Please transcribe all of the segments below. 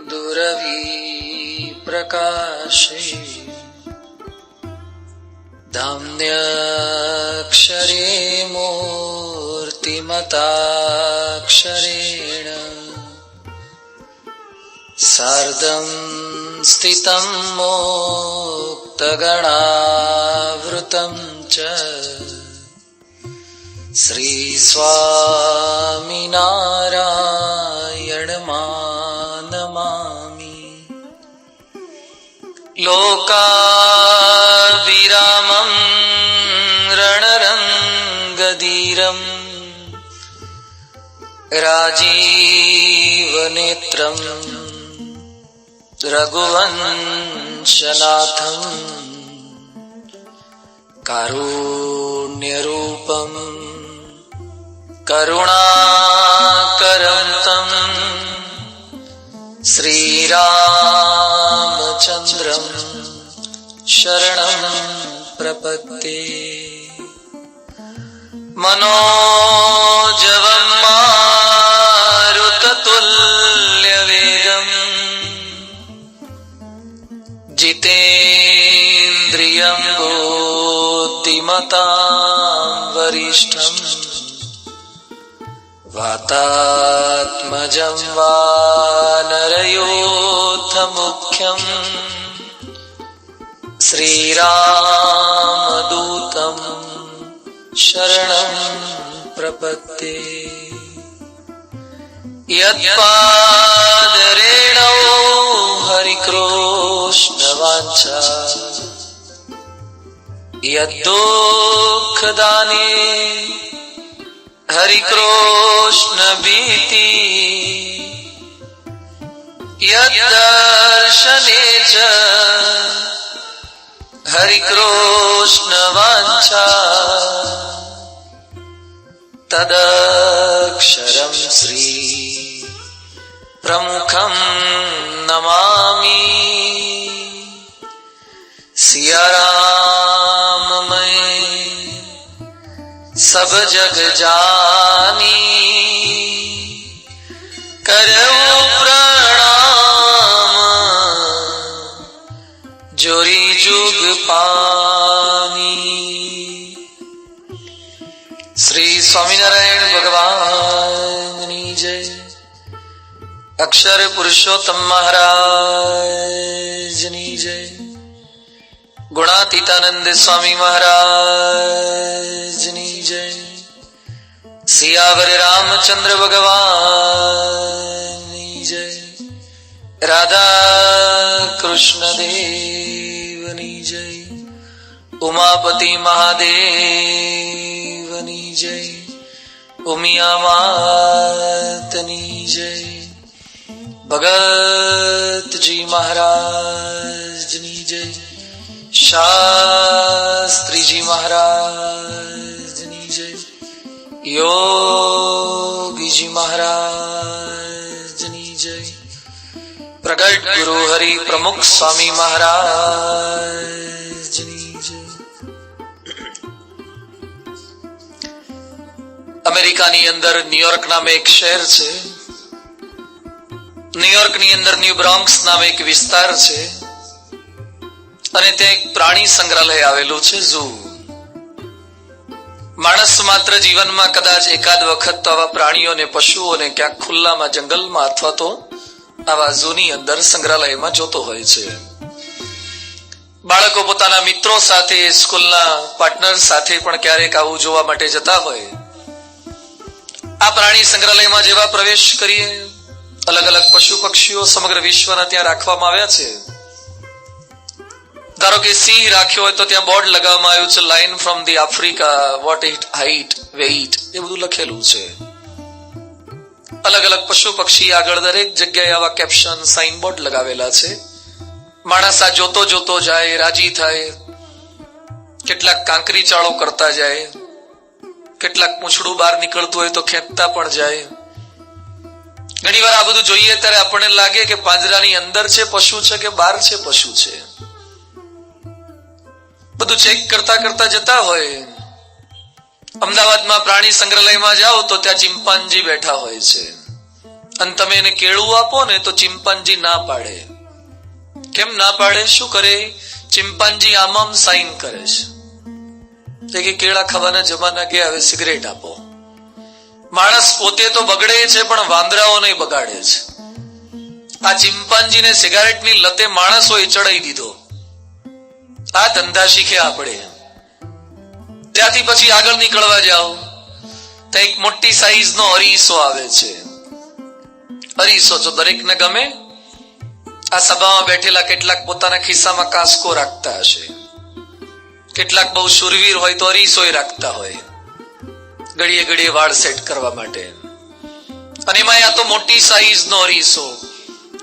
दुरवी प्रकाशे धाम्न्यक्षरे मूर्तिमताक्षरेण सार्धं स्थितं मोक्तगणावृतं च श्रीस्वामिनारायणमानमामि। लोकाविरामं रणरङ्गधीरं राजीवनेत्रं रघुवंशनाथं कारुण्यरूपं करुणाकरं तं श्रीरामचन्द्रं शरणं प्रपद्ये। मनोजवं मारुततुल्यवेगं जितेन्द्रियं बुद्धिमतां वरिष्ठं वातात्मजं वानरयोद्धमुख्यं श्रीरामदूतं शरणं प्रपद्ये। यत्पादरेणौ हरिकृष्णवाञ्छा यद्दुःखदाने हरिकृष्णभीति यद्दर्शने च हरिकृष्णवाञ्छा तदक्षरं श्री प्रमुखं नमामि। सिया राम मैं सब जग जानी करऊं प्रणाम जोरी जुग पानी। श्री स्वामीनारायण भगवान की जय। अक्षर पुरुषोत्तम महाराज की जय। गुणातीतानंद स्वामी महाराज की जय। सियावर रामचंद्र भगवान की जय। राधा कृष्ण देव की जय। उमापति महादेव की जय। उमिया मात की जय। भगत जी महाराज की जय। शास्त्री जी महाराज की जय। योगी जी महाराज की जय। प्रगट गुरु हरि प्रमुख स्वामी महाराज की जय। અમેરિકાની અંદર ન્યુયોર્ક નામે એક શહેર છે. ન્યુયોર્કની અંદર ન્યૂ બ્રોન્ક્સ નામે એક વિસ્તાર છે અને ત્યાં એક પ્રાણી સંગ્રહાલય આવેલું છે, ઝૂ. માણસ માત્ર જીવનમાં કદાચ એકાદ વખત તો આવા પ્રાણીઓને, પશુઓને ક્યાંક ખુલ્લામાં, જંગલમાં અથવા તો આવા ઝૂની અંદર, સંગ્રહાલયમાં જોતો હોય છે. બાળકો પોતાના મિત્રો સાથે, સ્કૂલના પાર્ટનર સાથે પણ ક્યારેક આવું જોવા માટે જતા હોય. આ પ્રાણી સંગ્રહાલયમાં જેવા પ્રવેશ કરીએ, અલગ અલગ પશુ પક્ષીઓ સમગ્ર વિશ્વના ત્યાં રાખવામાં આવ્યા છે. ધારો કે સિંહ રાખ્યો હોય તો ત્યાં બોર્ડ લગાવવામાં આવ્યું છે, lion from the Africa, what it height, weight, એ બધું લખેલું છે. અલગ અલગ પશુ પક્ષી આગળ દરેક જગ્યાએ આવા કેપ્શન, સાઇન બોર્ડ લગાવેલા છે. માણસ આ જોતો જોતો જાય, રાજી થાય. કેટલાક કાંકરી ચાળો કરતા જાય, કેટલાક પૂંછડું બહાર નીકળતું હોય તો ખેંચતા પણ જાય. ઘણી વાર આ બધું જોઈએ ત્યારે આપણને લાગે કે પાંજરાની અંદર છે પશુ છે કે બહાર છે પશુ છે. બધું ચેક કરતા કરતા જતા હોય. અમદાવાદમાં પ્રાણી સંગ્રહાલયમાં જાઓ તો ત્યાં ચિમ્પાન્જી બેઠા હોય છે. અને તમે એને કેળું આપો ને તો ચિંપાંજી ના પાડે. કેમ ના પાડે? શું કરે? ચિંપાંજી આમ સાઈન કરે છે કે કેળા ખાવાના જમાના ગયા, હવે સિગરેટ આપો. માણસ પોતે તો બગડે છે પણ વાંદરાઓને બગાડે છે. આ ચિંપાંજીને સિગારેટની લતે માણસોએ ચડાઈ દીધો. આ ધંધા શીખ્યા આપણે. ત્યાંથી પછી આગળ નીકળવા જાઓ તો એક મોટી સાઈઝનો અરીસો આવે છે. અરીસો તો દરેકને ગમે. આ સભામાં બેઠેલા કેટલાક પોતાના ખિસ્સામાં કાસકો રાખતા હશે, કેટલાક બહુ શુરવીર હોય તો અરીસોય રાખતા હોય ઘડીએ ઘડીએ વાળ સેટ કરવા માટે. અને એમાં આ તો મોટી સાઈઝનો અરીસો.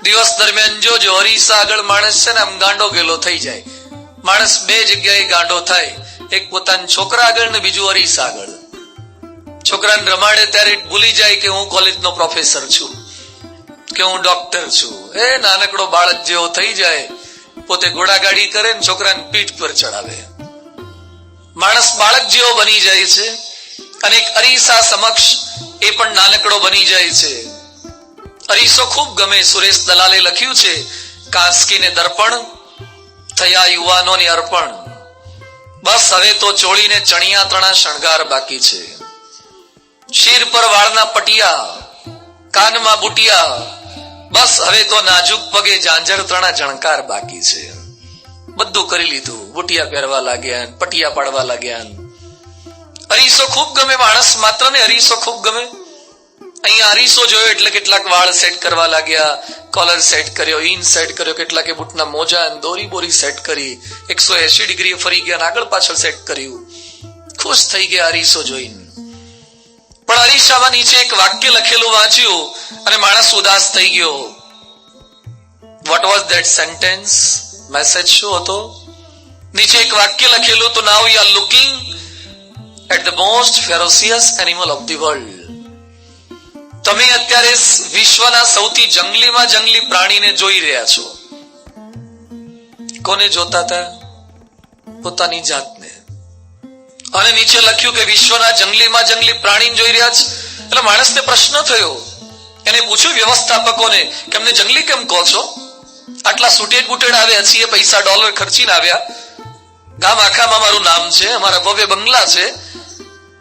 દિવસ દરમિયાન જોજો અરીસા આગળ માણસ છે ને આમ ગાંડો ગેલો થઈ જાય. માણસ બે જગ્યાએ ગાંડો થાય, એક પોતાના છોકરા આગળ ને બીજું અરીસા આગળ. છોકરાને રમાડે ત્યારે ભૂલી જાય કે હું કોલેજનો પ્રોફેસર છું કે હું ડોક્ટર છું. એ નાનકડો બાળક જેવો થઈ જાય, પોતે ઘોડાગાડી કરે ને છોકરાને પીઠ પર ચડાવે. માણસ બાળક જેવો બની જાય છે અને એક અરીસા સમક્ષ એ પણ નાનકડો બની જાય છે. અરીસો ખૂબ ગમે. સુરેશ દલાલે લખ્યું છે, કાંસકીને દર્પણ થયા યુવાનોની અર્પણ. બસ હવે તો ચોળીને ચણિયા તણા શણગાર બાકી છે. શીર પર વાળના પટિયા, કાનમાં બુટિયા, બસ હવે તો નાજુક પગે ઝાંઝર તણા જણકાર બાકી છે. બધું કરી લીધું. બુટિયા પહેરવા લાગ્યા, પટિયા પાડવા લાગ્યા. અરીસો ખૂબ ગમે માણસ માત્ર ને. અરીસો ખૂબ ગમે. અહીંયા અરીસો જોયો એટલે કેટલાક વાળ સેટ કરવા લાગ્યા, કોલર સેટ કર્યો, ઇન સેટ કર્યો, કેટલાકે બૂટના મોજા દોરી બોરી સેટ કરી, 180 ડિગ્રી ફરી ગયા, આગળ પાછળ સેટ કર્યું. ખુશ થઈ ગયા અરીસો જોઈને. પણ અરીસામાં નીચે એક વાક્ય લખેલું વાંચ્યું અને માણસ ઉદાસ થઈ ગયો. What was that sentence? Message શું હતો? નીચે એક વાક્ય લખેલું, તો now you are looking at the most ferocious animal of the world. તમે અત્યારે વિશ્વના સૌથી જંગલીમાં જંગલી પ્રાણીને જોઈ રહ્યા છો. કોને જોતા હતા? પોતાની જાતને. અને નીચે લખ્યું કે વિશ્વના જંગલીમાં જંગલી પ્રાણી જોઈ રહ્યા છે. એટલે માણસને પ્રશ્ન થયો. એને પૂછ્યું વ્યવસ્થાપકોને કે અમને જંગલી કેમ કહો છો? આટલા સુટેડ બુટેડ આવ્યા છીએ, પૈસા ડોલર ખર્ચીને આવ્યા, ગામ આખામાં મારું નામ છે, અમારા ભવ્ય બંગલા છે,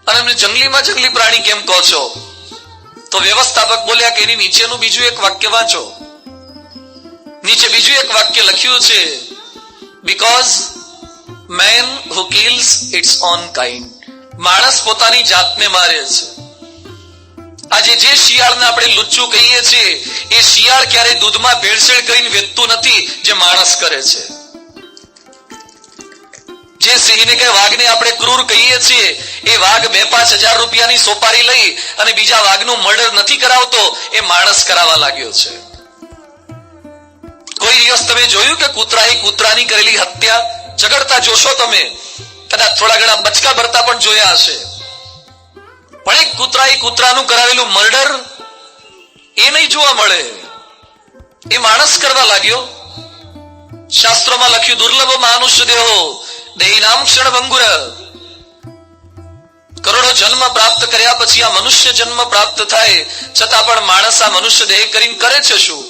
અને અમને જંગલીમાં જંગલી પ્રાણી કેમ કહો છો? તો વ્યવસ્થાપક બોલ્યા કે એની નીચેનું બીજું એક વાક્ય વાંચો. નીચે બીજું એક વાક્ય લખ્યું છે, because man who kills its own kind. માણસ પોતાની જાતને મારે છે. આજે જે શિયાળને આપણે લુચ્ચું કહીએ છીએ, એ શિયાળ ક્યારે દૂધમાં ભેળસેળ કરીને વેચતું નથી જે માણસ કરે છે. જે સિંહને કે વાઘને આપણે ક્રૂર કહીએ છીએ, એ વાઘ 2-5 હજાર રૂપિયાની સોપારી લઈ અને બીજા વાઘનું મર્ડર નથી કરાવતો, એ માણસ કરાવવા લાગ્યો છે. કોઈ દિવસ તમે જોયું કે કૂતરાએ કૂતરાની કરેલી હત્યા ઝઘડતા જોશો તમે? કદાચ થોડા ઘણા બચકા ભરતા પણ જોયા હશે. પણ એક કૂતરાએ કૂતરાનું કરાવેલું મર્ડર એ નહીં જોવા મળે. એ માણસ કરવા લાગ્યો. શાસ્ત્રોમાં લખ્યું, દુર્લભ માનુષ્ય દેહો દેહિનામ ક્ષણભંગુર. કરોડો જન્મ પ્રાપ્ત કર્યા પછી આ મનુષ્ય જન્મ પ્રાપ્ત થાય, છતાં પણ માણસ આ મનુષ્ય દેહ કરીને કરે છે શું?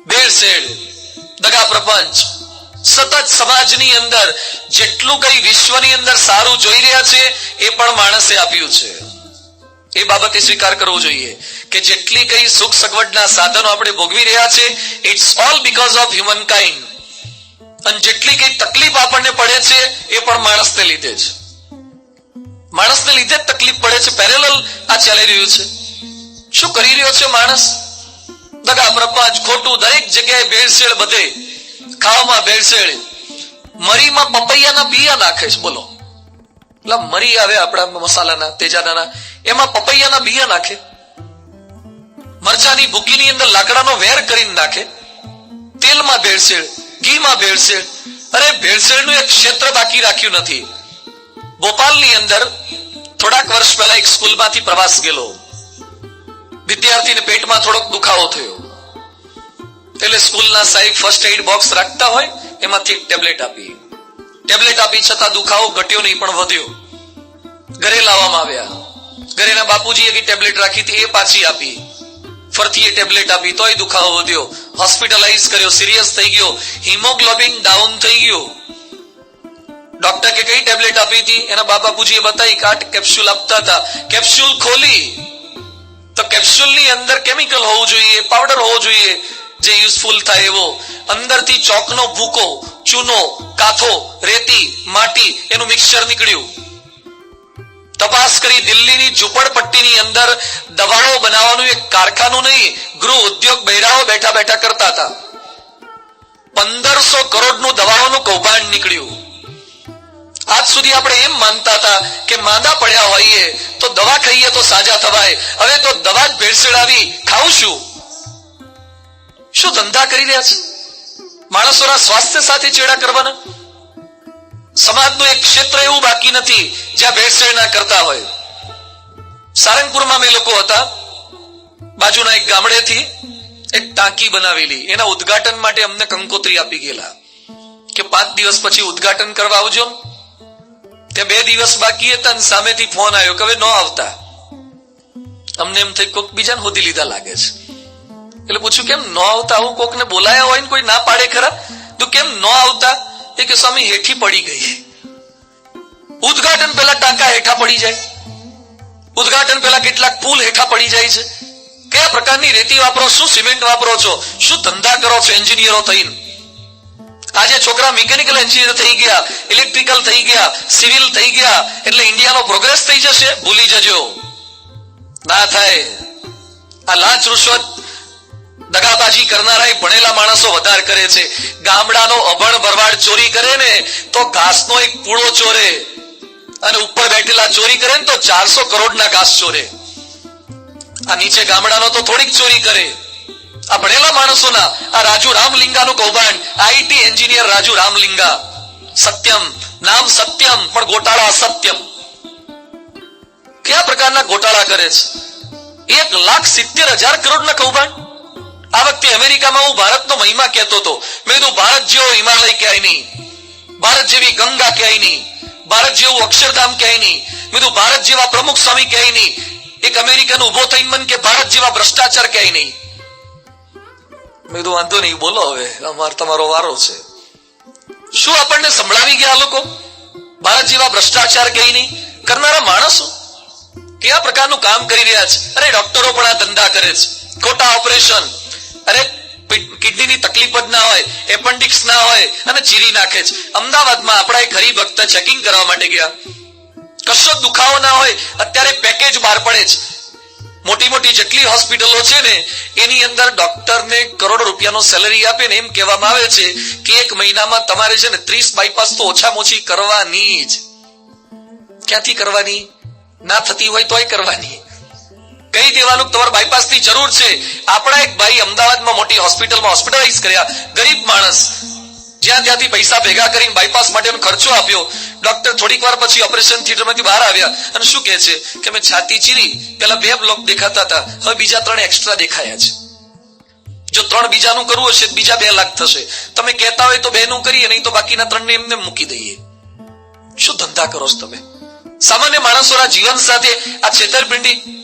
ભેળસેળ, દગા પ્રપંચ. સતત સમાજની અંદર જેટલું કઈ વિશ્વની અંદર સારું જોઈ રહ્યા છે, એ પણ માણસે આપ્યું છે. એ બાબતે સ્વીકાર કરવો જોઈએ કે જેટલી કઈ સુખ સગવડના સાધનો આપણે ભોગવી રહ્યા છે, it's all because of human kind. અને જેટલી કઈ તકલીફ આપણને પડે છે, એ પણ માણસને લીધે છે. માણસને લીધે જ તકલીફ પડે છે. પેરેલલ આ ચાલી રહ્યું છે. શું કરી રહ્યો છે માણસ? દગા પ્રપંચ, ખોટું, દરેક જગ્યાએ ભેળસેળ, બધે ખાવામાં ભેળસેળ. મરીમાં પપૈયાના બિયા નાખે છે. બોલો, એટલે મરી આવે આપણા મસાલાના તેજાના, એમાં પપૈયાના બિયા નાખે. મરચાની ભૂકીની અંદર લાકડાનો વેર કરીને નાખે. તેલમાં ભેળસેળ, ઘીમાં ભેળસેળ. અરે ભેળસેળનું એક ક્ષેત્ર બાકી રાખ્યું નથી. ભોપાલની અંદર થોડાક વર્ષ પહેલા એક સ્કૂલમાંથી પ્રવાસ ગયેલો. વિદ્યાર્થીને પેટમાં થોડોક દુખાવો થયો, એટલે સ્કૂલના સાહેબ ફર્સ્ટ એઇડ બોક્સ રાખતા હોય, એમાંથી એક ટેબ્લેટ આપી. છતાં દુખાવો ઘટ્યો નહીં પણ વધ્યો. ઘરે લાવવામાં આવ્યા. ઘરેના બાપુજીએ ટેબ્લેટ રાખી હતી, એ પાછી આપી. ફરતી એ ટેબ્લેટ આપી તોય દુખાવો વધ્યો, હોસ્પિટલાઇઝ કર્યો, સિરિયસ થઈ ગયો, હિમોગ્લોબિન ડાઉન થઈ ગયો. ડોક્ટર કે કઈ ટેબ્લેટ આપી હતી? એના બાપુજીએ બતાવી કે 8 કેપ્સ્યુલ આપતા હતા. કેપ્સ્યુલ ખોલી તો કેપ્સ્યુલની અંદર કેમિકલ હોવું જોઈએ, પાવડર હોવો જોઈએ જે યુઝફુલ થાય એવો. અંદરથી ચોકનો ભૂકો, ચૂનો, કાથો, રેતી, માટી એનું મિક્સચર નીકળ્યું. તપાસ કરી, દિલ્હીની ઝૂંપડપટ્ટીની અંદર દવાઓ બનાવવાનું એક કારખાનું નહીં, ગૃહ ઉદ્યોગ બહેરાઓ બેઠા બેઠા કરતા હતા. 1500 કરોડનું દવાઓનું કૌભાંડ નીકળ્યું. આજ સુધી આપણે એમ માનતા હતા કે માંદા પડ્યા હોઈએ તો દવા ખાઈએ તો સાજા થવાય. હવે તો દવા જ ભેળસેળાવી ખાવું શું? શું ધંધા કરી રહ્યા છે? માણસોના સ્વાસ્થ્ય સાથે ચેડા કરવાના. સમાજનું એક ક્ષેત્ર એવું બાકી નથી જ્યાં ભેળસેળ ના કરતા હોય. સારંગપુરમાં અમે લોકો હતા, બાજુના એક ગામડેથી એક ટાંકી બનાવેલી, એના ઉદ્ઘાટન માટે અમને કંકોત્રી આપી ગયેલા કે 5 દિવસ પછી ઉદ્ઘાટન કરવા આવજો. ત્યાં 2 દિવસ બાકી હતા અને સામેથી ફોન આવ્યો કે હવે ન આવતા. અમને એમ થઈ કોઈક બીજાને હોદી લીધા લાગે છે. એટલે પૂછ્યું કેમ ન આવતા? આવું કોકને બોલાયા હોય ને કોઈ ના પાડે ખરા? તો કેમ ન આવતા? એ કે સ્વામી હેઠી પડી ગઈ. ઉદ્ઘાટન પહેલા ટાંકા હેઠા પડી જાય, ઉદ્ઘાટન પહેલા કેટલાક પુલ હેઠા પડી જાય છે. કયા પ્રકારની રેતી વાપરો, શું સિમેન્ટ વાપરો છો, શું ધંધા કરો છો એન્જિનિયરો થઈને? આજે છોકરા મિકેનિકલ એન્જિનિયર થઈ ગયા, ઇલેક્ટ્રિકલ થઈ ગયા, સિવિલ થઈ ગયા એટલે ઇન્ડિયાનો પ્રોગ્રેસ થઈ જશે? ભૂલી જજો, ના થાય. આ લાંચ રૂશ્વત દગાબાજી કરનારા ભણેલા માણસો વધારે કરે છે. ગામડાનો અભણ ભરવાડ ચોરી કરે ને તો ઘાસનો એક પૂળો ચોરે, અને ઉપર બેઠેલા ચોરી કરે ને તો 400 કરોડના ઘાસ ચોરે. આ નીચે ગામડાનો તો થોડીક ચોરી કરે. આ ભણેલા માણસોના આ રાજુ રામલિંગાનું કૌભાંડ, આઈટી એન્જિનિયર રાજુ રામલિંગા, સત્યમ નામ સત્યમ પણ ગોટાળા અસત્યમ. કયા પ્રકારના ગોટાળા કરે છે? 1,70,000 કરોડના કૌભાંડ. આ વખતે અમેરિકામાં હું ભારતનો મહિમા કહેતો હતો. મેં કીધું ભારત જેવો હિમાલય ક્યાંય નહીં, ભારત જેવી ગંગા ક્યાંય નહીં, ભારત જેવું અક્ષરધામ ક્યાંય નહીં, મેં કીધું ભારત જેવા પ્રમુખ સ્વામી ક્યાંય નહીં. એક અમેરિકન ઉભો થઈને મને કે ભારત જેવા ભ્રષ્ટાચાર ક્યાંય નહીં. મેં કીધું વાંધો નહીં, બોલો હવે તમારો વારો છે. શું આપણને સંભળાવી ગયા લોકો? ભારત જેવા ભ્રષ્ટાચાર ક્યાંય નહીં કરનારા માણસો કયા પ્રકારનું કામ કરી રહ્યા છે? અરે ડોક્ટરો પણ આ ધંધા કરે છે, ખોટા ઓપરેશન. અરે કિડનીની તકલીફ જ ના હોય, એપેન્ડિક્સ ના હોય અને ચીરી નાખે છે. અમદાવાદમાં આપણા એક હરિભક્ત ચેકિંગ કરવા માટે ગયા, કશો દુખાવો ના હોય, અત્યારે પેકેજ બહાર પડે છે. મોટી મોટી જેટલી હોસ્પિટલો છે ને એની અંદર ડોક્ટરને કરોડો રૂપિયાનો સેલરી આપે ને એમ કહેવામાં આવે છે કે 1 મહિનામાં તમારે છે ને 30 બાયપાસ તો ઓછામાં ઓછી કરવાની જ. ક્યાંથી કરવાની? ના થતી હોય તોય કરવાની. કહી દેવાનું તમારે બાયપાસ ની જરૂર છે. આપણા એક ભાઈ અમદાવાદમાં મોટી હોસ્પિટલમાં હોસ્પિટલાઇઝ કર્યા, ગરીબ માણસ, જ્યાં ત્યાંથી પૈસા ભેગા કરીને બાયપાસ માટેનો ખર્ચો આપ્યો. ડોક્ટર થોડીક વાર પછી ઓપરેશન થિયેટરમાંથી બહાર આવ્યા અને શું કહે છે કે મેં છાતી ચીરી, પેલા 2 બ્લોક દેખાતા હતા, હવે બીજા 3 એક્સ્ટ્રા દેખાયા છે. જો 3 બીજાનું કરવું હશે તો બીજા 2 લાખ થશે. તમે કહેતા હોય તો 2 નું કરીએ, નહીં તો બાકીના 3 ને એમને મૂકી દઈએ. શું ધંધા કરો છો તમે? સામાન્ય માણસોના જીવન સાથે આ છેતરપિંડી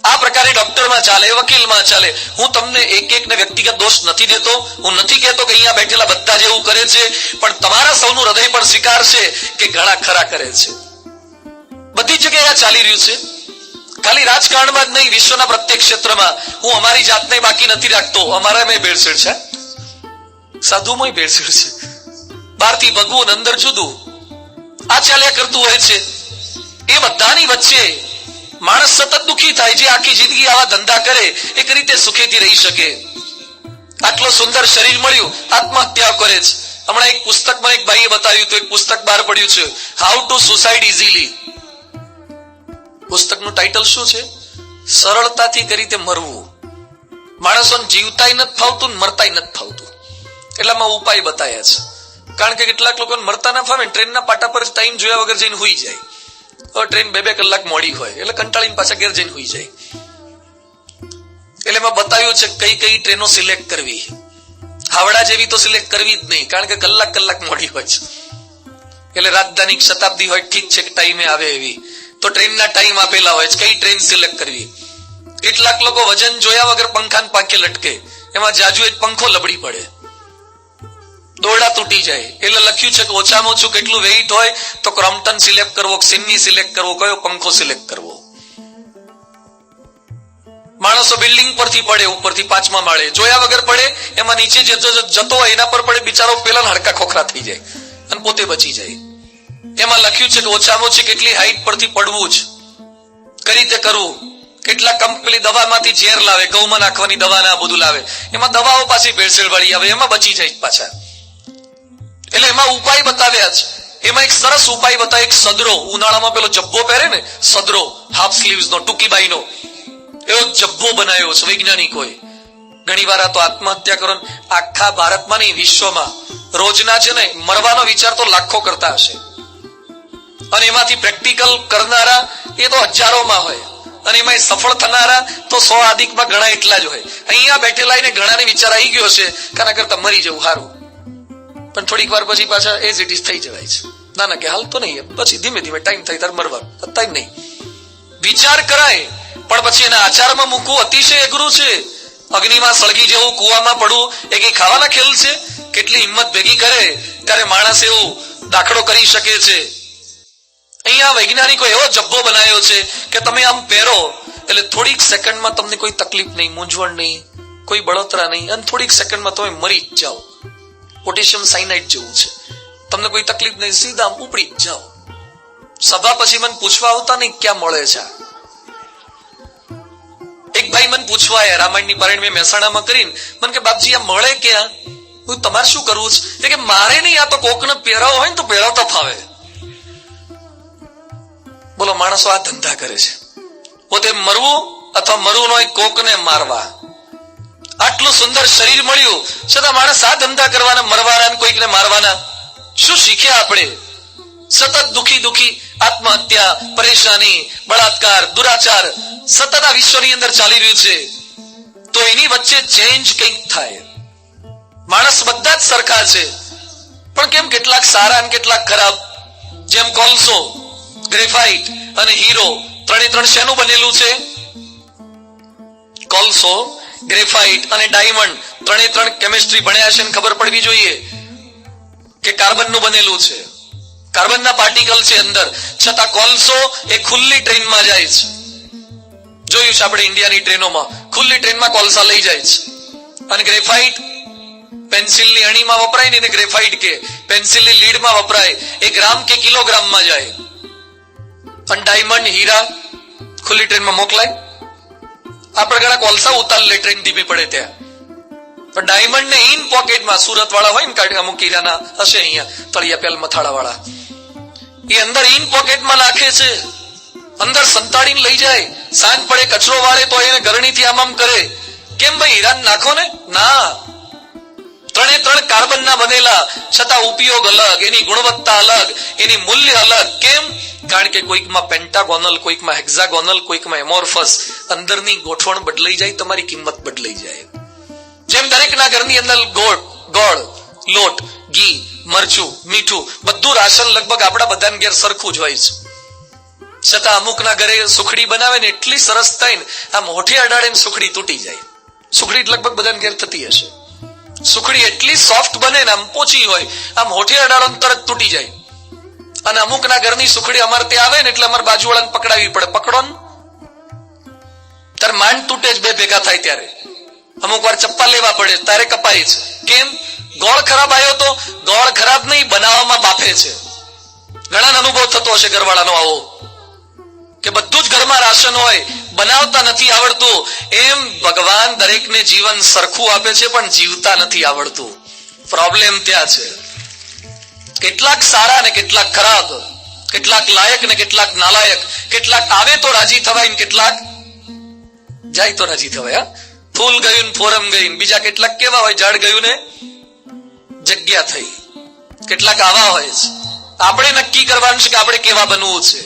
આ પ્રકારે ડોક્ટરમાં ચાલે, વકીલમાં ચાલે. હું તમને એક ને વ્યક્તિગત દોષ નથી દેતો, હું નથી કહેતો કે અહીંયા બેઠેલા બધા જ એવું કરે છે, પણ તમારા સૌનું હૃદય પણ સ્વીકારશે કે ઘણા ખરા કરે છે. બધી જગ્યાએ આ ચાલી રહ્યું છે. ખાલી રાજકારણમાં જ નહીં, વિશ્વના પ્રત્યેક ક્ષેત્રમાં. હું અમારી જાતને બાકી નથી રાખતો, અમારામાં ભેળસેળ છે, સાધુમાં ભેળસેળ છે. બહારથી ભગવું અંદર જુદું, આ ચાલ્યા કરતું હોય છે. એ બધાની વચ્ચે માણસ સતત દુખી થાય. જે આખી જિંદગી આવા ધંધા કરે એક રીતે સુખેથી રહી શકે. આટલું સુંદર શરીર મળ્યું, આત્મહત્યા કરે છે. હમણાં એક પુસ્તકમાં એક ભાઈએ બતાવ્યું તો એક પુસ્તક બહાર પડ્યું છે, હાઉ ટુ સુસાઇડ ઇઝીલી. પુસ્તકનું ટાઇટલ શું છે? સરળતાથી કઈ રીતે મરવું. માણસોને જીવતાય નથી ફાવતું, મરતાય નથી ફાવતું, એટલામાં ઉપાય બતાવ્યા છે. કારણ કે કેટલાક લોકોને મરતા ના ફાવે, ટ્રેનના પાટા પર ટાઈમ જોયા વગર જઈને હુઈ જાય. ટ્રેન 2 કલાક મોડી હોય એટલે કંટાળીને પાછા ઘેર જઈને હુઈ જાય. એટલે એમાં બતાવ્યું છે કઈ કઈ ટ્રેનો સિલેક્ટ કરવી. હાવડા જેવી તો સિલેક્ટ કરવી જ નહીં, કારણ કે કલાક મોડી હોય છે. એટલે રાજધાની શતાબ્દી હોય, ઠીક છે કે ટાઈમે આવે એવી, તો ટ્રેનના ટાઈમ આપેલા હોય છે, કઈ ટ્રેન સિલેક્ટ કરવી. કેટલાક લોકો વજન જોયા વગર પંખાને પાંખે લટકે, એમાં જાજુ એક પંખો લબડી પડે, દોરડા તૂટી જાય. એટલે લખ્યું છે કે ઓછામાં ઓછું કેટલું વેઇટ હોય તો ક્રોમ્પટન સિલેક્ટ કરવો, સિડની સિલેક્ટ કરવો, કયો પંખો સિલેક્ટ કરવો. માણસો બિલ્ડિંગ પરથી પડે, ઉપરથી 5મા માળે, જોયા વગર પડે, એમાં નીચે જતો હોય એના પર પડે, બિચારો પેલા હડકા ખોખરા થઈ જાય અને પોતે બચી જાય. એમાં લખ્યું છે કે ઓછામાં ઓછી કેટલી હાઈટ પરથી પડવું જ, કઈ રીતે કરવું. કેટલાક કંપની દવામાંથી ઝેર લાવે, ઘઉંમાં નાખવાની દવા ના બધું લાવે, એમાં દવાઓ પાછી ભેળસેળ વાળી આવે, એમાં બચી જાય પાછા. એટલે એમાં ઉપાય બતાવ્યા છે. એમાં એક સરસ ઉપાય બતાવે, એક સદરો, ઉનાળામાં પેલો જબ્બો પહેરે ને સદરો, હાફ સ્લીવ્સ નો, ટૂંકી બાઈનો, એવો જબ્બો બનાવ્યો છે વૈજ્ઞાનિકોએ. ઘણી વાર આ તો આત્મહત્યા કરો, આખા ભારતમાં નહીં વિશ્વમાં રોજના છે ને મરવાનો વિચાર તો લાખો કરતા હશે, અને એમાંથી પ્રેક્ટિકલ કરનારા એ તો હજારોમાં હોય, અને એમાં સફળ થનારા તો 100 આદિકમાં ઘણા એટલા જ હોય. અહીંયા બેઠેલા એને ઘણાને વિચાર આવી ગયો છે કે આના કરતા મરી જવું સારું, પણ થોડીક વાર પછી પાછા એઝ ઇટ ઇઝ થઈ જવાય છે. ના ના કે હાલ તો નહીં, પછી ધીમે ધીમે ટાઈમ થાય ત્યારે મરવાનું, અત્યારે નહીં. વિચાર કરાય પણ પછી એના આચારમાં મૂકવું અતિશય અઘરું છે. અગ્નિમાં સળગી જવું, કુવામાં પડવું એ કઈ ખાવાના ખેલ છે? કેટલી હિંમત ભેગી કરે ત્યારે માણસ એવું દાખલો કરી શકે છે. અહીંયા વૈજ્ઞાનિકો એવો જબ્બો બનાવ્યો છે કે તમે આમ પહેરો એટલે થોડીક સેકન્ડમાં તમને કોઈ તકલીફ નહીં, મૂંઝવણ નહીં, કોઈ બળતરા નહીં, અને થોડીક સેકન્ડમાં તમે મરી જ જાઓ. પોટેશિયમ સાયનાઇડ જેવું છે, તમને કોઈ તકલીફ નહીં, સીધા આમ ઉપડી જ જાઓ. સભા પછી મને પૂછવા આવતા નહીં ક્યાં મળે છે. એક ભાઈ મને પૂછવા આવ્યા, રામાયણની પારાયણ મેં મહેસાણામાં કરીને, મને કે બાપજી આ મળે ક્યાં? તમારે શું કરવું છે? કે મારે નહીં, આ તો કોકને પહેરાવો હોય ને તો પહેરાવતા ફાવે. બોલો, માણસો આ ધંધા કરે છે, પોતે મરવું અથવા મરવું હોય કોકને મારવા. આટલું સુંદર શરીર મળ્યું છતાં માણસ આ ધંધા કરવાના, મરવાના, કોઈકને મારવાના. શું શીખ્યા આપણે? સતત દુખી દુખી, આત્મહત્યા, પરેશાની, બળાત્કાર, દુરાચાર સતત આ વિશ્વની અંદર ચાલી રહ્યું છે. તો એની વચ્ચે ચેન્જ કંઈક થાય. માણસ બધા જ સરખા છે, પણ કેમ કેટલાક સારા અને કેટલાક ખરાબ. જેમ કોલસો, ગ્રેફાઇટ અને હીરો, ત્રણે શેનું બનેલું છે? કોલસો, ગ્રેફાઇટ અને ડાયમંડ ત્રણે કેમિસ્ટ્રી ભણ્યા છે, ખબર પડવી જોઈએ કે કાર્બનનું બનેલું છે, કાર્બનના પાર્ટિકલ છે અંદર. છતાં કોલસો એ ખુલ્લી ટ્રેનમાં જાય છે. જોયું છે આપણે ઇન્ડિયાની ટ્રેનોમાં, ખુલ્લી ટ્રેનમાં કોલસા લઈ જાય છે. અને ગ્રેફાઇટ પેન્સિલની અણીમાં વપરાય ને, ગ્રેફાઇટ કે પેન્સિલની લીડમાં વપરાય, એ ગ્રામ કે કિલોગ્રામમાં જાય. અને ડાયમંડ, હીરા ખુલ્લી ટ્રેનમાં મોકલાય. આપણે ઘણા કોલસા ઉતાર લે, ટ્રેન ધીમી પડે ત્યાં. પણ ડાયમંડ ને ઇન પોકેટમાં, સુરત વાળા હોય ને અમુક હીરાના હશે અહીંયા તળિયા પેલ મથાળા વાળા, એ અંદર ઇન પોકેટમાં નાખે છે, અંદર સંતાડીને લઈ જાય. સાંજ પડે કચરો વાળે તો એને ગરણીથી આમ કરે. કેમ ભાઈ? હીરાને નાખો ને. ના, ત્રણે કાર્બનના બનેલા, છતાં ઉપયોગ અલગ, એની ગુણવત્તા અલગ, એની મૂલ્ય અલગ. કેમ? કારણ કે કોઈકમાં પેન્ટાગોનલ, કોઈકમાં હેક્ઝાગોનલ, કોઈકમાં એમોર્ફસ. અંદરની ગોઠવણ બદલાઈ જાય, તમારી કિંમત બદલાઈ જાય. જેમ દરેકના ઘરની અંદર ગોળ, લોટ, ઘી, મરચું, મીઠું, બધું રાશન લગભગ આપણા બધાને ઘેર સરખું જ હોય છે. છતાં અમુકના ઘરે સુખડી બનાવે ને એટલી સરસ થાય ને, આમ હોઠે અડાડે ને સુખડી તૂટી જાય. સુખડી લગભગ બધાને ઘેર થતી હશે. સુખડી એટલી સોફ્ટ બને ને, આમ પોચી હોય, આમ હોઠે અડાડો તરત તૂટી જાય. અને અમુકના ઘરની સુખડી અમારે ત્યાં આવે ને એટલે અમારે બાજુવાળાને પકડાવી પડે. પકડો ને ત્યારે માંડ તૂટે જ, બે ભેગા થાય ત્યારે. અમુક વાર ચપ્પા લેવા પડે ત્યારે કપાય છે. કેમ? ગોળ ખરાબ આવ્યો તો. ગોળ ખરાબ નહીં, બનાવવામાં બાફે છે. ઘણા અનુભવ થતો હશે ઘરવાળાનો આવો, કે બધું જ ઘરમાં રાશન હોય, બનાવતા નથી આવડતું. એમ ભગવાન દરેકને જીવન સરખું આપે છે, પણ જીવતા નથી આવડતું. પ્રોબ્લેમ ત્યાં છે. કેટલાક સારા ને કેટલાક ખરાબ, કેટલાક લાયક ને કેટલાક નાલાયક, કેટલાક આવે તો રાજી થવાય ને કેટલાક જાય તો રાજી થવાય. ફૂલ ગયું ને ફોરમ ગઈ. બીજા કેટલાક કેવા હોય, ઝાડ ગયું ને જગ્યા થઈ. કેટલાક આવા હોય છે. આપણે નક્કી કરવાનું છે કે આપણે કેવા બનવું છે.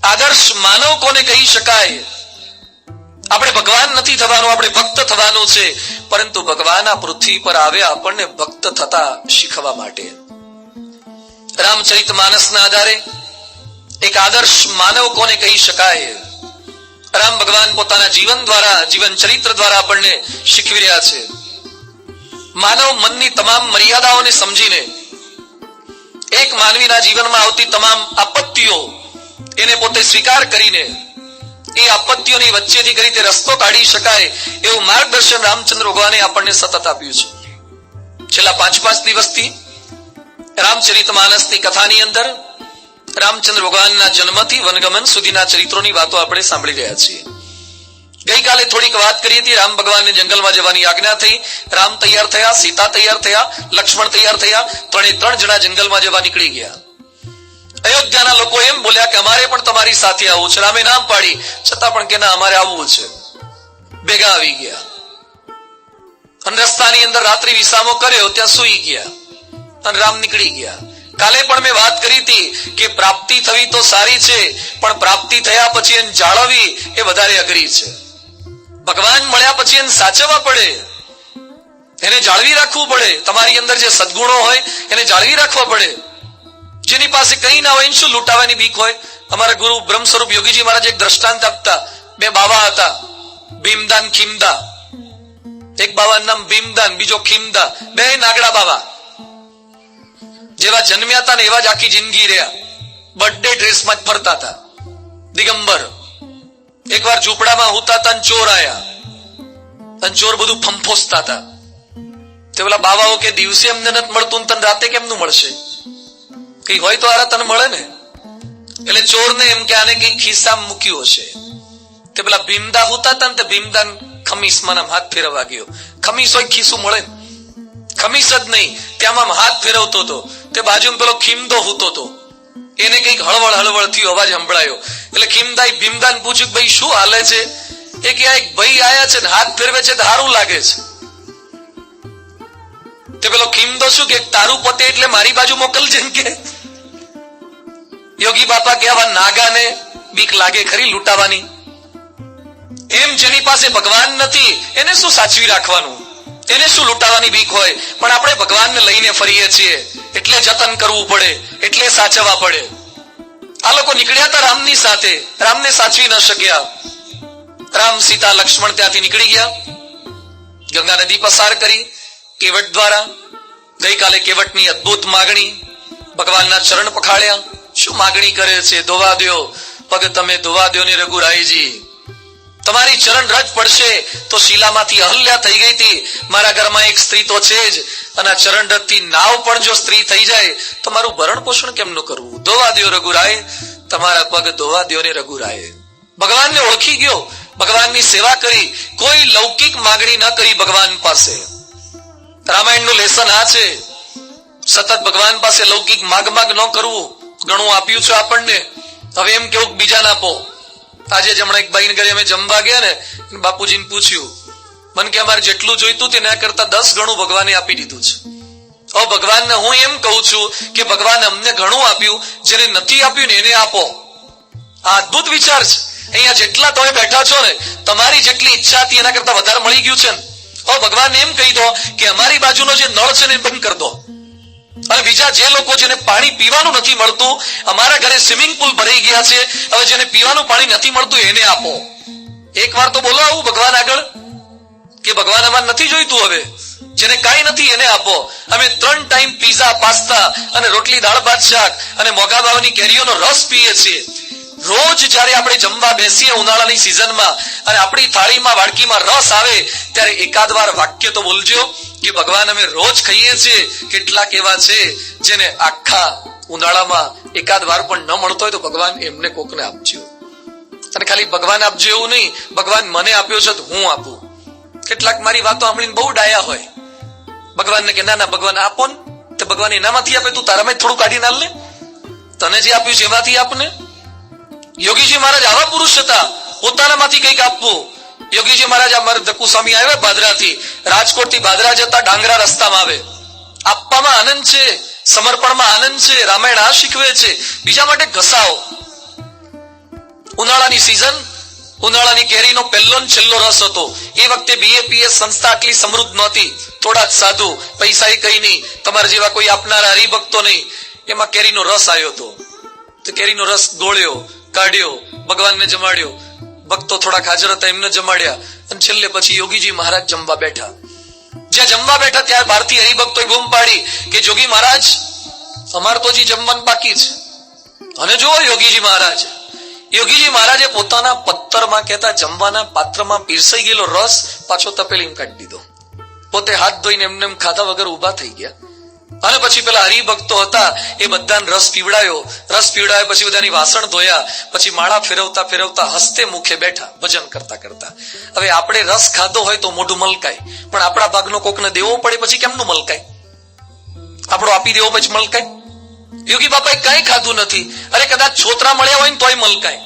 આદર્શ માનવ કોને કહી શકાય? આપણે ભગવાન નથી થવાનું, આપણે ભક્ત થવાનું છે. પરંતુ ભગવાન આ પૃથ્વી પર આવ્યા આપણને ભક્ત થતા શીખવા માટે. રામચરિત માનસના આધારે એક આદર્શ માનવ કોને કહી શકાય? રામ ભગવાન પોતાના જીવન દ્વારા, જીવન ચરિત્ર દ્વારા આપણને શીખવી રહ્યા છે. માનવ મનની તમામ મર્યાદાઓને સમજીને એક માનવીના જીવનમાં આવતી તમામ આપત્તિઓ એને પોતે સ્વીકાર કરીને એ આપત્તિઓની વચ્ચેથી કઈ રીતે રસ્તો કાઢી શકાય એવું માર્ગદર્શન રામચંદ્ર ભગવાને આપણને સતત આપ્યું છે. છેલ્લા 5 દિવસથી રામચરિતમાનસની કથાની અંદર રામચંદ્ર ભગવાનના જન્મથી વનગમન સુધીના ચરિત્રોની વાતો આપણે સાંભળી રહ્યા છીએ. ગઈકાલે થોડીક વાત કરી હતી. રામ ભગવાનને જંગલમાં જવાની આજ્ઞા થઈ. રામ તૈયાર થયા, સીતા તૈયાર થયા, લક્ષ્મણ તૈયાર થયા. 3 જણા જંગલમાં જવા નીકળી ગયા. અયોધ્યાના લોકો એમ બોલ્યા કે અમારે પણ તમારી સાથે આવવું છે. રામે નામ પાડી, છતાં પણ કે ના, અમારે આવવું છે. ભેગા આવી ગયા અને રસ્તાની અંદર રાત્રિ વિસામો કર્યો, ત્યાં સુઈ ગયા અને રામ નીકળી ગયા. કાલે પણ મેં વાત કરી હતી કે પ્રાપ્તિ થવી તો સારી છે, પણ પ્રાપ્તિ થયા પછી એને જાળવવી એ વધારે અઘરી છે. ભગવાન મળ્યા પછી એને સાચવવા પડે, એને જાળવી રાખવું પડે. તમારી અંદર જે સદગુણો હોય એને જાળવી રાખવા પડે. જેની પાસે કઈ ના હોય એને શું લૂંટાવાની બીક હોય? અમારા ગુરુ બ્રહ્મ સ્વરૂપ યોગીજી મહારાજ એક દ્રષ્ટાંત આપતા. 2 બાવા હતા, ભીમદાન ખીમદા. એક બાવાનું નામ ભીમદાન, બીજો ખીમદા. 2 નાગડા બાવા. જેવા જન્મ્યા હતા ને એવા જ આખી જિંદગી રહ્યા. બર્થડે ડ્રેસમાં જ ફરતા હતા, દિગંબર. એકવાર ઝૂંપડામાં હુતા હતા, ચોર આયા અને ચોર બધું ફંફોસતા હતા. તે પેલા બાવાઓ કે દિવસે અમને નથી મળતું, તને રાતે કેમનું મળશે? કઈ હોય તો આરા તને મળે ને. એટલે ચોરને એમ કે આને કઈ ખિસ્સામાં મૂક્યું હશે. તે પેલા ભીમદા હુતા હતા ને તે ભીમદાન ખમીસમાં હાથ ફેરવવા ગયો. ખમીસ હોય ખિસ્સું મળે? ખમીસ જ નહીં, ત્યાંમાં હાથ ફેરવતો હતો. તે બાજુમાં પેલો ખીમદો હુતો હતો. એને કઈક હળવળ થયો, અવાજ સંભળાયો. એટલે ખીમદાએ ભીમદાને પૂછ્યું કે ભાઈ શું હાલે છે? એ કે આ એક ભાઈ આયા છે ને હાથ ફેરવે છે, સારું લાગે છે. તે પેલો ખીમદો શું કે તારું પતે એટલે મારી બાજુ મોકલજે કે. યોગી બાપા કે આવા નાગાને બીક લાગે ખરી લૂંટાવાની? એમ જેની પાસે ભગવાન નથી એને શું સાચવી રાખવાનું, એને શું લૂંટાવાની બીક હોય? પણ આપણે ભગવાનને લઈને ફરીએ છીએ એટલે જતન કરવું પડે, એટલે સાચવવા પડે. આ લોકો નીકળ્યા હતા રામની સાથે, રામને સાચવી ન શક્યા. રામ, સીતા, લક્ષ્મણ ત્યાંથી નીકળી ગયા. ગંગા નદી પસાર કરી કેવટ દ્વારા. ગઈકાલે કેવટની અદ્ભુત માગણી, ભગવાનના ચરણ પખાળ્યા. શું માગણી કરે છે? ધોવા દ્યો પગ તમે, ધોવા દ્યો ને રઘુરાયજી. તમારી ચરણ રજ પડશે તો શીલામાંથી અહલ્યા થઈ ગઈ હતી. મારા ઘરમાં એક સ્ત્રી તો છે જ, અને આ ચરણ રજથી નાવ પણ જો સ્ત્રી થઈ જાય તો મારું ભરણ પોષણ કેમનું કરવું? ધોવા દ્યો રઘુરાય, તમારા પગ ધોવા દ્યો ને રઘુરાય. ભગવાનને ઓળખી ગયો, ભગવાનની સેવા કરી, કોઈ લૌકિક માગણી ન કરી ભગવાન પાસે. રામાયણનું લેસન આ છે, સતત ભગવાન પાસે લૌકિક માગ ન કરવું. ઘણું આપ્યું છે આપણને, હવે એમ કેવું બીજાને આપો. આજે જ હમણાં એક બાઈને ઘરે અમે જમવા ગયા ને, બાપુજીને પૂછ્યું, મને કે અમારે જેટલું જોઈતું તેના કરતા 10 ગણું ભગવાને આપી દીધું છે. હવે ભગવાનને હું એમ કહું છું કે ભગવાન અમને ઘણું આપ્યું, જેને નથી આપ્યું ને એને આપો. આ અદ્ભુત વિચાર છે. અહીંયા જેટલા તમે બેઠા છો ને, તમારી જેટલી ઈચ્છા હતી એના કરતા વધારે મળી ગયું છે ને. હવે ભગવાનને એમ કહી દો કે અમારી બાજુનો જે નળ છે ને બંધ કરી દો, અને બીજા જે લોકો જેને પાણી પીવાનું નથી મળતું, અમારા ઘરે સ્વિમિંગ પુલ ભરાઈ ગયા છે, હવે જેને પીવાનું પાણી નથી મળતું એને આપો. એક વાર તો બોલો આવું ભગવાન આગળ કે ભગવાન અમારે નથી જોઈતું, હવે જેને કાંઈ નથી એને આપો. અમે 3 ટાઈમ પીઝા, પાસ્તા અને રોટલી, દાળ ભાત, શાક અને મોગા બાવાની કેરીઓનો રસ પીએ છીએ. રોજ જયારે આપણે જમવા બેસીએ ઉનાળાની સિઝનમાં અને આપણી થાળીમાં વાડકીમાં રસ આવે ત્યારે એકાદ વાર વાક્ય તો બોલજો કે ભગવાન અમે રોજ ખાઈએ છીએ. કેટલાક એવા છે જેને આખા ઉનાળામાં એકાદ વાર પણ ન મળતો હોય તો ભગવાન એમને કોકને આપજો. અને ખાલી ભગવાન આપજો એવું નહીં, ભગવાન મને આપ્યો છે તો હું આપું. કેટલાક મારી વાતો સાંભળીને બહુ ડાયા હોય, ભગવાનને કે ના ભગવાન આપો ને, તો ભગવાન એનામાંથી આપે, તું તારામાં થોડું કાઢી ના લે, તને જે આપ્યું છે એમાંથી આપને. યોગીજી મહારાજ આવા પુરુષ હતા, પોતાનામાંથી કંઈક આપવું. યોગીજી મહારાજ અમારે ધક્કુ સ્વામી આવ્યા ભાદરાથી, રાજકોટથી ભાદરા જતા ડાંગરા રસ્તામાં આવે. આપવામાં આનંદ છે, સમર્પણમાં આનંદ છે. રામાયણ આ શીખવે છે, બીજા માટે ઘસાઓ. ઉનાળાની સીઝન, ઉનાળાની કેરીનો પહેલો ને છેલ્લો રસ હતો. એ વખતે BAPS સંસ્થા આટલી સમૃદ્ધ નહોતી, થોડા જ સાધુ, પૈસા એ કઈ નહીં, તમારા જેવા કોઈ આપનારા હરિભક્તો નહીં. એમાં કેરીનો રસ આવ્યો હતો, તો કેરીનો રસ ગોળ્યો, કાઢ્યો, ભગવાનને જમાડ્યો. ભક્તો થોડાક હાજર હતા, એમને જમાડ્યા અને છેલ્લે પછી યોગીજી મહારાજ જમવા બેઠા. જ્યાં જમવા બેઠા ત્યાં બહારથી હરિભક્તોએ બૂમ પાડી કે જોગી મહારાજ, અમાર તો હજી જમવાનું બાકી છે. અને જુઓ યોગીજી મહારાજે પોતાના પત્તરમાં કહેતા જમવાના પાત્રમાં પીરસાઈ ગયેલો રસ પાછો તપેલીમાં કાઢી દીધો. પોતે હાથ ધોઈને એમને ખાધા વગર ઉભા થઈ ગયા. અને પછી પેલા હરિભક્તો હતા એ બધાને રસ પીવડાવ્યા પછી બધાની વાસણ ધોયા, પછી માળા ફેરવતા ફેરવતા હસ્તે મુખે બેઠા ભજન કરતા કરતા. હવે આપણે રસ ખાધો હોય તો મોઢું મલકાય, પણ આપણા ભાગનો કોકને દેવો પડે પછી કેમનું મલકાય? આપણો આપી દેવો પછી મલકાય? યોગી બાપાએ કઈ ખાધું નથી. અરે કદાચ છોતરા મળ્યા હોય ને તોય મલકાય.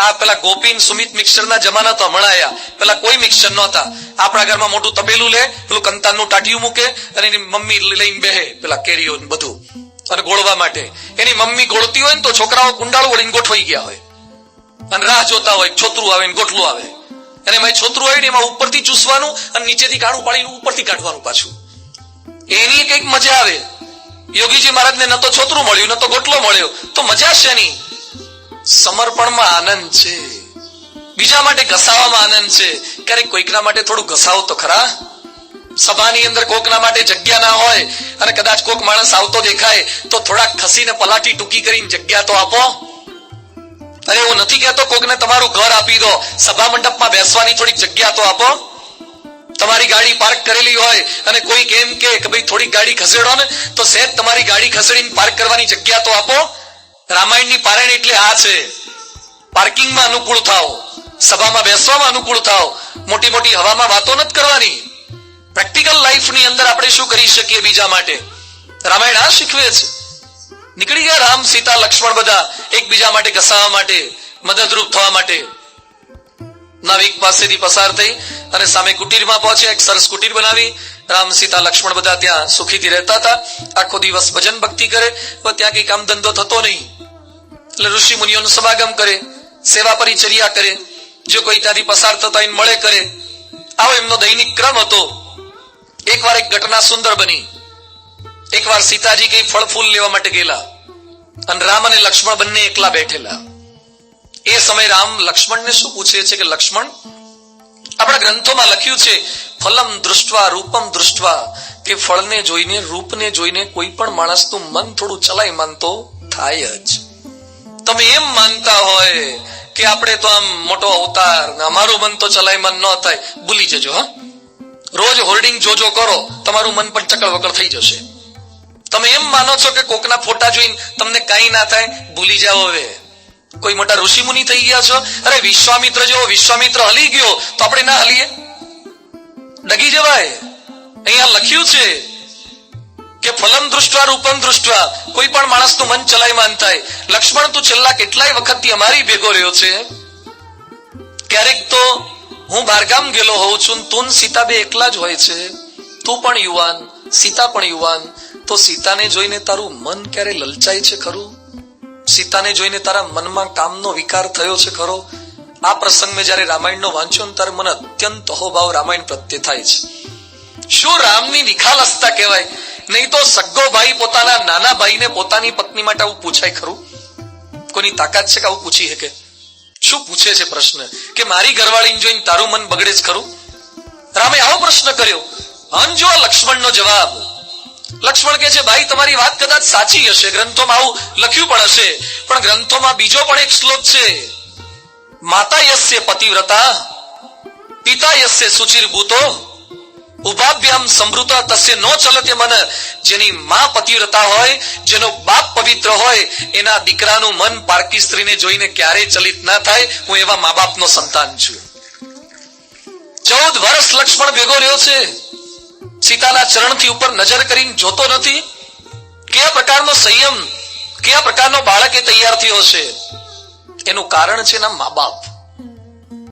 આ પેલા ગોપીન સુમિત મિક્સરના જમાના તો હમણાં આયા, પેલા કોઈ મિક્સર નહોતા. આપણા ઘરમાં મોટું તપેલું લે, પેલું કંતાનનું ટાટિયું મૂકે અને એની મમ્મી લઈને બેહે પેલા કેરીઓ બધું અને ગોળવા માટે. એની મમ્મી ગોળતી હોય ને તો છોકરાઓ કુંડાળું વળીને ગોઠવાઈ ગયા હોય અને રાહ જોતા હોય છોતરું આવે ને ગોટલું આવે. અને એમાં છોતરું આવે ને એમાં ઉપરથી ચૂસવાનું અને નીચેથી કાણું પાડીને ઉપરથી કાઢવાનું પાછું. એની કઈક મજા આવે. યોગીજી મહારાજને ન તો છોતરું મળ્યું ન તો ગોટલો મળ્યો, તો મજા શેની? સમર્પણમાં આનંદ છે, બીજા માટે ઘસાવામાં આનંદ છે. ક્યારેક કોઈકના માટે થોડું ઘસાવો તો ખરા. સભાની અંદર કોકના માટે જગ્યા ના હોય અને કદાચ કોક માણસ આવતો દેખાય તો થોડાક ખસીને પલાટી ટૂંકી કરીને જગ્યા તો આપો. અરે હું નથી કહેતો કોકને તમારું ઘર આપી દો, સભા મંડપમાં બેસવાની થોડીક જગ્યા તો આપો. તમારી ગાડી પાર્ક કરેલી હોય અને કોઈક એમ કે ભાઈ થોડીક ગાડી ખસેડો ને, તો સહેજ તમારી ગાડી ખસેડીને પાર્ક કરવાની જગ્યા તો આપો. રામાયણની પારાયણ એટલે આ છે, પાર્કિંગમાં અનુકૂળ થાઓ, સભામાં બેસવામાં અનુકૂળ થાઓ, મોટી મોટી હવામાં વાતો નથી કરવાની. પ્રેક્ટિકલ લાઈફની અંદર આપણે શું કરી શકીએ બીજા માટે? રામાયણ આ શીખવે છે. નીકળી ગયા રામ સીતા લક્ષ્મણ બધા એકબીજા માટે ઘસાવા માટે, મદદરૂપ થવા માટે. નાવિક પાસેથી પસાર થઈ અને સામે કુટીરમાં પહોંચ્યા. એક સરસ કુટીર બનાવી, રામ સીતા લક્ષ્મણ બધા ત્યાં સુખીથી રહેતા હતા. આખો દિવસ ભજન ભક્તિ કરે, પણ ત્યાં કઈ કામ ધંધો થતો નહીં. એટલે ઋષિ મુનિઓનું સમાગમ કરે, સેવા પરિચર્યા કરે, જો કોઈ ત્યાંથી પસાર થતા એને મળે કરે. આવો એમનો દૈનિક ક્રમ હતો. એકવાર એક ઘટના સુંદર બની. એકવાર સીતાજી કઈ ફળ ફૂલ લેવા માટે ગયેલા અને રામ અને લક્ષ્મણ બંને એકલા બેઠેલા. એ સમય રામ લક્ષ્મણને શું પૂછે છે કે લક્ષ્મણ, આપણા ગ્રંથોમાં લખ્યું છે ફલમ દૃષ્ટવા રૂપમ દૃષ્ટવા, કે ફળને જોઈને રૂપને જોઈને કોઈ પણ માણસનું મન થોડું ચલાયમાન તો થાય જ. તમે એમ માનતા હોય કે આપણે તો આમ મોટો અવતાર, અમારું મન તો ચલાયમાન ન થાય, ભૂલી જજો. હા, રોજ હોર્ડિંગ જોજો કરો, તમારું મન પણ ચકળ વકળ થઈ જશે. તમે એમ માનો છો કે કોકના ફોટા જોઈને તમને કઈ ના થાય, ભૂલી જાઓ. હવે કોઈ મોટા ઋષિ મુનિ થઈ ગયા છો? અરે વિશ્વામિત્ર જેવો વિશ્વામિત્ર હલી ગયો તો આપણે ના હલીએ? ડગી જવાય. અહીંયા લખ્યું છે કે ફલમ દૃષ્ટવા રૂપમ દૃષ્ટવા, કોઈ પણ માણસનું મન ચલાયમાન થાય. લક્ષ્મણ, તું છેલ્લા કેટલાય વખતથી અમારી ભેગો રહ્યો છે. ક્યારેક તો હું બહારગામ ગયેલો હોઉં છું, તું સીતા બે એકલા જ હોય છે. તું પણ યુવાન, સીતા પણ યુવાન, તો સીતાને જોઈને તારું મન ક્યારે લલચાય છે ખરું? સીતાને જોઈને તારા મનમાં કામનો વિકાર થયો છે ખરો? આ પ્રસંગ મેં જયારે રામાયણનો વાંચ્યો ને ત્યારે મને અત્યંત અહોભાવ રામાયણ પ્રત્યે થાય છે. શું રામની નિખાલસતા કહેવાય? નહીં તો સગ્ગો ભાઈ પોતાના નાના ભાઈને પોતાની પત્ની માટે આવું પૂછાય ખરું? કોની તાકાત છે કે આવું પૂછી શકે? શું પૂછે છે પ્રશ્ન કે મારી ઘરવાળીને જોઈને તારું મન બગડે છે ખરું? રામે આવો પ્રશ્ન કર્યો. અને જો લક્ષ્મણનો જવાબ. લક્ષ્મણ કહે છે ભાઈ તમારી વાત કદાચ સાચી હશે, ગ્રંથોમાં આવું લખ્યું પણ હશે, પણ ગ્રંથોમાં બીજો પણ એક શ્લોક છે, માતા યસ્ય પતિવ્રતા પિતા યસ્ય સુચિરભૂતો ઉભાભ્યામ સમૃત તસ્ય નો ચલતે મન. જેની માં પતિવ્રતા હોય, જેનો બાપ પવિત્ર હોય, એના દીકરાનું મન પારકી સ્ત્રીને જોઈને ક્યારે ચલિત ના થાય. હું એવા મા બાપનો સંતાન છું. 14 વર્ષ લક્ષ્મણ ભેગો રહ્યો છે, સીતાના ચરણથી ઉપર નજર કરીને જોતો નથી. કયા પ્રકારનો સંયમ, કયા પ્રકારનો બાળક એ તૈયાર થયો છે? એનું કારણ છે એના મા બાપ.